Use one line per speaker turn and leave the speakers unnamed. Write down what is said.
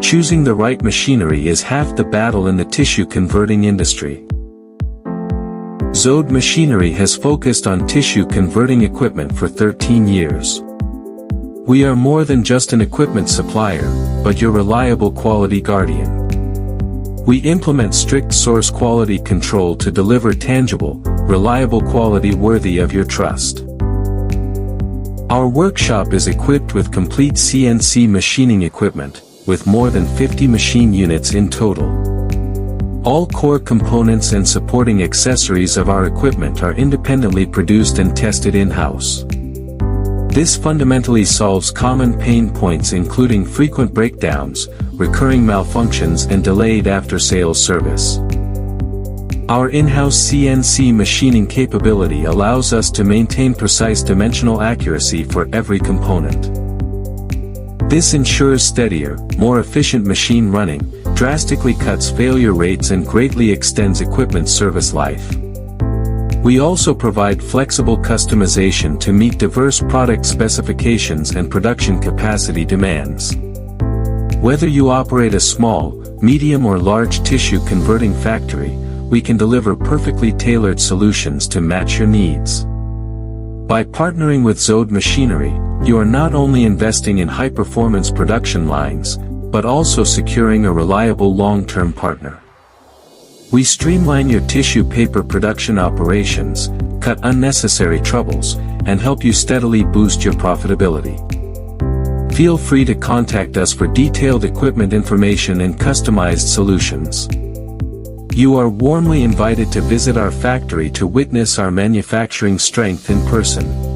Choosing the right machinery is half the battle in the tissue converting industry. ZODE Machinery has focused on tissue converting equipment for 13 years. We are more than just an equipment supplier, but your reliable quality guardian. We implement strict source quality control to deliver tangible, reliable quality worthy of your trust. Our workshop is equipped with complete CNC machining equipment, with more than 50 machine units in total. All core components and supporting accessories of our equipment are independently produced and tested in-house. This fundamentally solves common pain points including frequent breakdowns, recurring malfunctions and delayed after-sales service. Our in-house CNC machining capability allows us to maintain precise dimensional accuracy for every component. This ensures steadier, more efficient machine running, drastically cuts failure rates and greatly extends equipment service life. We also provide flexible customization to meet diverse product specifications and production capacity demands. Whether you operate a small, medium or large tissue converting factory, we can deliver perfectly tailored solutions to match your needs. By partnering with ZODE Machinery, you are not only investing in high-performance production lines, but also securing a reliable long-term partner. We streamline your tissue paper production operations, cut unnecessary troubles, and help you steadily boost your profitability. Feel free to contact us for detailed equipment information and customized solutions. You are warmly invited to visit our factory to witness our manufacturing strength in person.